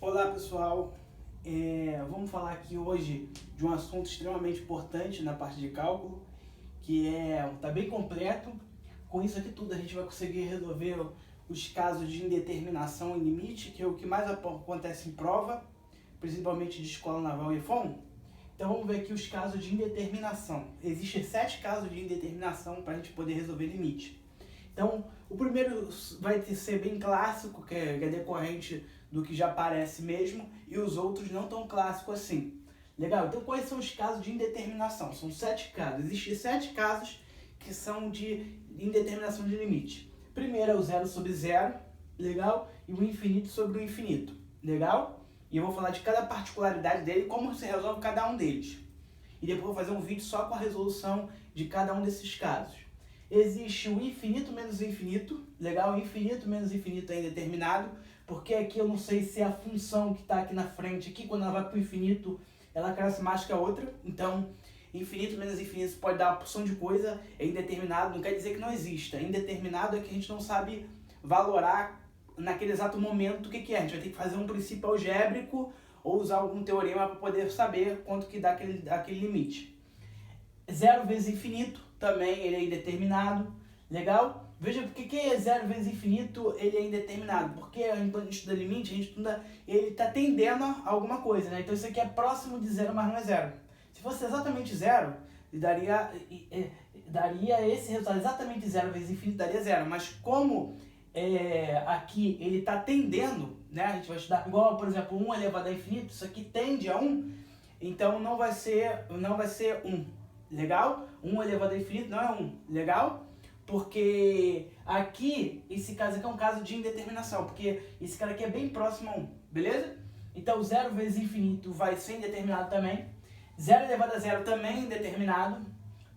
Olá pessoal, vamos falar aqui hoje de um assunto extremamente importante na parte de cálculo, que tá bem completo. Com isso aqui tudo a gente vai conseguir resolver os casos de indeterminação e limite, que é o que mais acontece em prova, principalmente de escola naval e EFON. Então vamos ver aqui os casos de indeterminação. Existem 7 casos de indeterminação para a gente poder resolver limite. Então, o primeiro vai ser bem clássico, que é decorrente do que já aparece mesmo, e os outros não tão clássicos assim. Legal? Então, quais são os casos de indeterminação? São 7 casos. Existem 7 casos que são de indeterminação de limite. Primeiro é o 0 sobre 0, legal? E o infinito sobre o infinito, legal? E eu vou falar de cada particularidade dele e como se resolve cada um deles. E depois eu vou fazer um vídeo só com a resolução de cada um desses casos. Existe o infinito menos o infinito, legal? Infinito menos infinito é indeterminado, porque aqui eu não sei se a função que está aqui na frente, aqui quando ela vai para o infinito, ela cresce mais que a outra. Então, infinito menos infinito pode dar uma porção de coisa, é indeterminado, não quer dizer que não exista. Indeterminado é que a gente não sabe valorar naquele exato momento o que é. A gente vai ter que fazer um princípio algébrico ou usar algum teorema para poder saber quanto que dá aquele limite. 0 vezes infinito, também ele é indeterminado, legal? Veja por que é 0 vezes infinito, ele é indeterminado. Porque a gente estuda limite, a gente estuda, ele está tendendo a alguma coisa, né? Então isso aqui é próximo de 0, mas não é 0. Se fosse exatamente 0, daria esse resultado, exatamente 0 vezes infinito daria 0. Mas como aqui ele está tendendo, né? A gente vai estudar igual, por exemplo, 1 elevado a infinito, isso aqui tende a 1, então não vai ser 1, legal? 1 elevado a infinito não é 1, legal? Porque aqui, esse caso aqui é um caso de indeterminação, porque esse cara aqui é bem próximo a 1, beleza? Então 0 vezes infinito vai ser indeterminado também, 0 elevado a 0 também é indeterminado,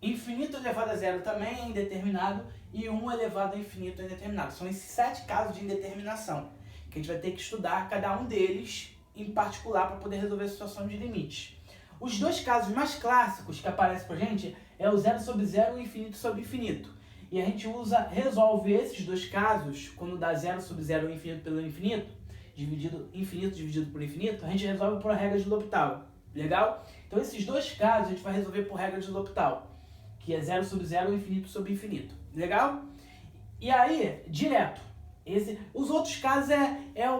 infinito elevado a 0 também é indeterminado e 1 elevado a infinito é indeterminado. São esses 7 casos de indeterminação que a gente vai ter que estudar cada um deles em particular para poder resolver a situação de limites. Os dois casos mais clássicos que aparecem pra gente é o 0 sobre 0 e o infinito sobre infinito. E a gente resolve esses dois casos, quando dá 0 sobre 0 e infinito pelo infinito dividido por infinito, a gente resolve por regra de L'Hopital, legal? Então esses dois casos a gente vai resolver por regra de L'Hopital, que é 0 sobre 0 e infinito sobre infinito, legal? E aí, direto. Os outros casos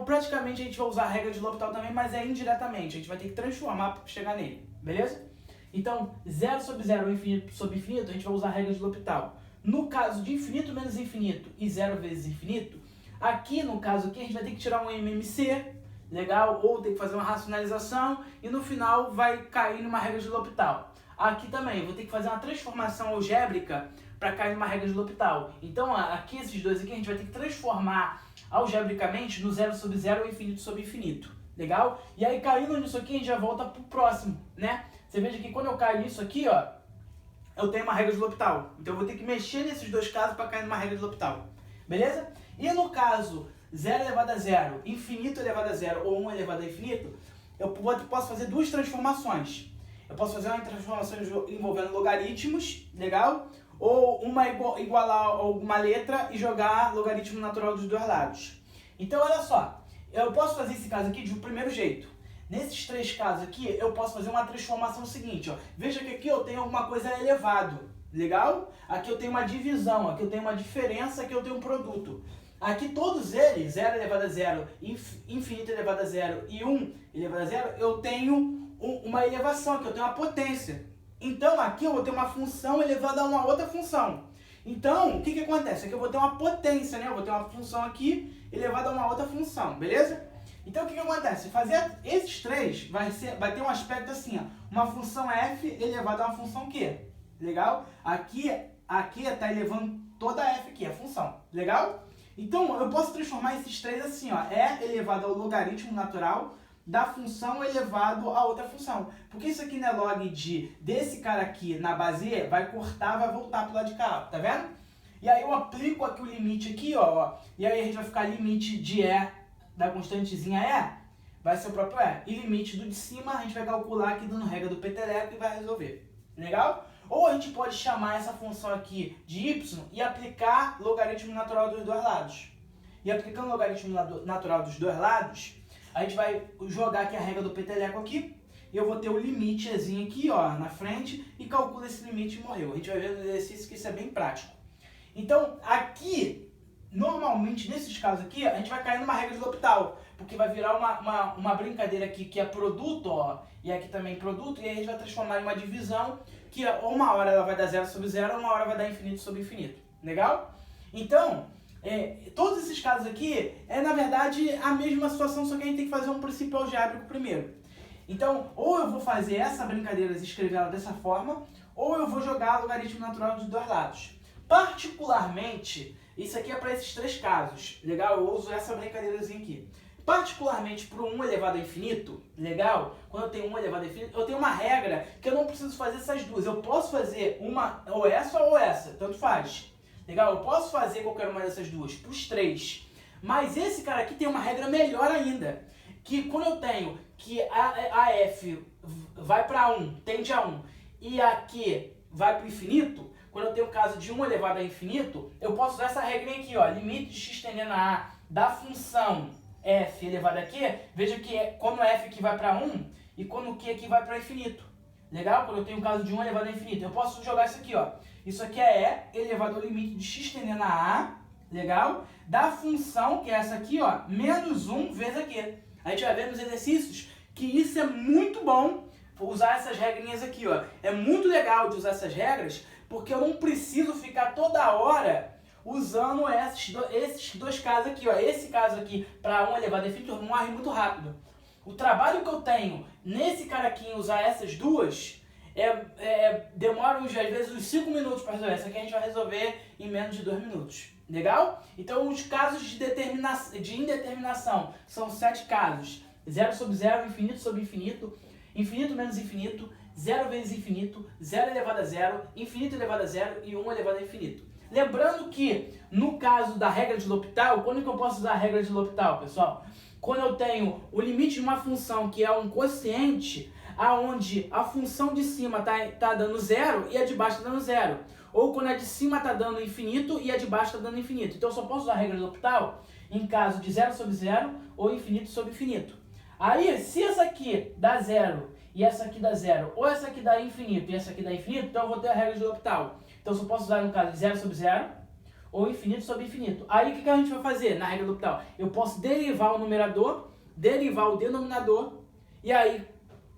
praticamente a gente vai usar a regra de L'Hopital também, mas é indiretamente. A gente vai ter que transformar para chegar nele, beleza? Então, 0 sobre 0 e infinito sobre infinito, a gente vai usar a regra de L'Hopital. No caso de infinito menos infinito e 0 vezes infinito, aqui no caso aqui a gente vai ter que tirar um MMC, legal? Ou ter que fazer uma racionalização e no final vai cair numa regra de L'Hopital. Aqui também eu vou ter que fazer uma transformação algébrica para cair numa regra de L'Hopital. Então, aqui esses dois aqui a gente vai ter que transformar algebricamente no 0 sobre 0 e infinito sobre infinito. Legal? E aí, caindo nisso aqui, a gente já volta pro próximo, né? Você veja que quando eu caio nisso aqui, ó, eu tenho uma regra de L'Hopital. Então, eu vou ter que mexer nesses dois casos para cair numa regra de L'Hopital. Beleza? E no caso 0 elevado a 0, infinito elevado a 0 ou 1 elevado a infinito, eu posso fazer duas transformações. Eu posso fazer uma transformação envolvendo logaritmos, legal? Ou igualar alguma letra e jogar logaritmo natural dos dois lados. Então, olha só, eu posso fazer esse caso aqui de um primeiro jeito. Nesses 3 casos aqui, eu posso fazer uma transformação seguinte, ó. Veja que aqui eu tenho alguma coisa elevado, legal? Aqui eu tenho uma divisão, aqui eu tenho uma diferença, aqui eu tenho um produto. Aqui todos eles, 0 elevado a 0, infinito elevado a 0 e 1 elevado a 0, eu tenho uma elevação, aqui eu tenho uma potência. Então, aqui eu vou ter uma função elevada a uma outra função. Então, o que acontece? Aqui eu vou ter uma potência, né? Eu vou ter uma função aqui elevada a uma outra função, beleza? Então, o que acontece? Fazer esses 3 vai ter um aspecto assim, ó. Uma função f elevada a uma função q. Legal? Aqui está elevando toda a f aqui, a função. Legal? Então, eu posso transformar esses 3 assim, ó. E elevado ao logaritmo natural da função elevado a outra função. Porque isso aqui não é log desse cara aqui na base E, vai cortar, vai voltar pro lado de cá, tá vendo? E aí eu aplico aqui o limite aqui, ó, e aí a gente vai ficar limite de E, da constantezinha E, vai ser o próprio E. E limite do de cima, a gente vai calcular aqui dando regra do peteleco e vai resolver. Legal? Ou a gente pode chamar essa função aqui de y e aplicar logaritmo natural dos dois lados. E aplicando o logaritmo natural dos dois lados, a gente vai jogar aqui a regra do peteleco aqui, e eu vou ter o limitezinho aqui, ó, na frente, e calcula esse limite e morreu. A gente vai ver no exercício que isso é bem prático. Então, aqui, normalmente, nesses casos aqui, a gente vai cair numa regra de L'Hopital, porque vai virar uma brincadeira aqui que é produto, ó, e aqui também produto, e aí a gente vai transformar em uma divisão, que uma hora ela vai dar 0 sobre 0, uma hora vai dar infinito sobre infinito. Legal? Então, todos esses casos aqui na verdade, a mesma situação, só que a gente tem que fazer um princípio algébrico primeiro. Então, ou eu vou fazer essa brincadeira e escrever ela dessa forma, ou eu vou jogar logaritmo natural dos dois lados. Particularmente, isso aqui é para esses três casos, legal? Eu uso essa brincadeirazinha aqui. Particularmente para o 1 elevado a infinito, legal? Quando eu tenho 1 elevado a infinito, eu tenho uma regra que eu não preciso fazer essas duas. Eu posso fazer uma ou essa, tanto faz. Legal? Eu posso fazer qualquer uma dessas duas, para os três. Mas esse cara aqui tem uma regra melhor ainda. Que quando eu tenho que a f vai para 1, tende a 1, e aqui vai para o infinito, quando eu tenho o caso de 1 elevado a infinito, eu posso usar essa regrinha aqui, ó, limite de x tendendo a a da função f elevado a q, veja que quando f aqui vai para 1 e quando o q aqui vai para infinito. Legal? Quando eu tenho o caso de 1 elevado a infinito, eu posso jogar isso aqui, ó. Isso aqui é e elevado ao limite de x tendendo a a, legal? Da função, que é essa aqui, ó, menos 1 vezes a q. A gente vai ver nos exercícios que isso é muito bom, usar essas regrinhas aqui, ó. É muito legal de usar essas regras, porque eu não preciso ficar toda hora usando esses dois casos aqui, ó. Esse caso aqui, para 1 elevado a infinito, morre muito rápido. O trabalho que eu tenho nesse cara aqui em usar essas duas, demora às vezes uns 5 minutos para resolver. Essa aqui a gente vai resolver em menos de 2 minutos. Legal? Então, os casos de indeterminação são 7 casos. 0 sobre 0, infinito sobre infinito, infinito menos infinito, 0 vezes infinito, 0 elevado a 0, infinito elevado a 0 e 1 elevado a infinito. Lembrando que, no caso da regra de L'Hopital, quando que eu posso usar a regra de L'Hopital, pessoal? Quando eu tenho o limite de uma função que é um quociente, aonde a função de cima tá dando 0 e a de baixo está dando 0. Ou quando a de cima está dando infinito e a de baixo está dando infinito. Então eu só posso usar a regra de L'Hopital em caso de 0 sobre 0 ou infinito sobre infinito. Aí, se essa aqui dá 0 e essa aqui dá 0, ou essa aqui dá infinito e essa aqui dá infinito, então eu vou ter a regra de L'Hopital. Então eu só posso usar no caso de 0 sobre 0 ou infinito sobre infinito. Aí o que a gente vai fazer na regra de L'Hopital? Eu posso derivar o numerador, derivar o denominador, e aí,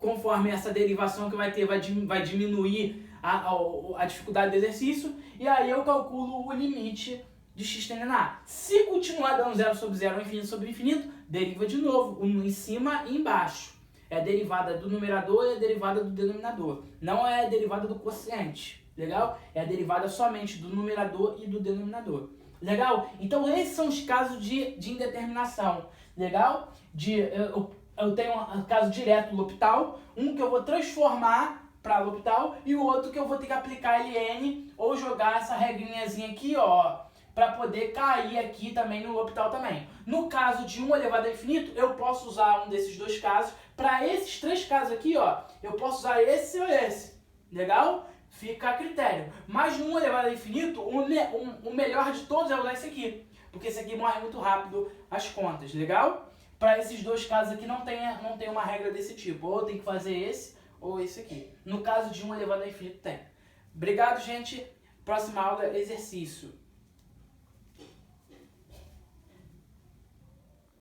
conforme essa derivação que vai ter, vai diminuir a dificuldade do exercício, e aí eu calculo o limite de x tendendo a a. Se continuar dando 0 sobre 0 ou infinito sobre infinito, deriva de novo, um em cima e embaixo. É a derivada do numerador e a derivada do denominador. Não é a derivada do quociente, legal? É a derivada somente do numerador e do denominador. Legal? Então esses são os casos de indeterminação. Legal? Eu tenho um caso direto do L'Hopital, um que eu vou transformar para L'Hopital e o outro que eu vou ter que aplicar LN ou jogar essa regrinhazinha aqui, ó, para poder cair aqui também no L'Hopital também. No caso de 1 elevado a infinito, eu posso usar um desses dois casos. Para esses três casos aqui, ó, eu posso usar esse ou esse. Legal? Fica a critério. Mas no 1 elevado a infinito, o melhor de todos é usar esse aqui, porque esse aqui morre muito rápido as contas. Legal? Para esses dois casos aqui não tem uma regra desse tipo. Ou tem que fazer esse ou esse aqui. No caso de 1 elevado a infinito tem. Obrigado, gente. Próxima aula, exercício.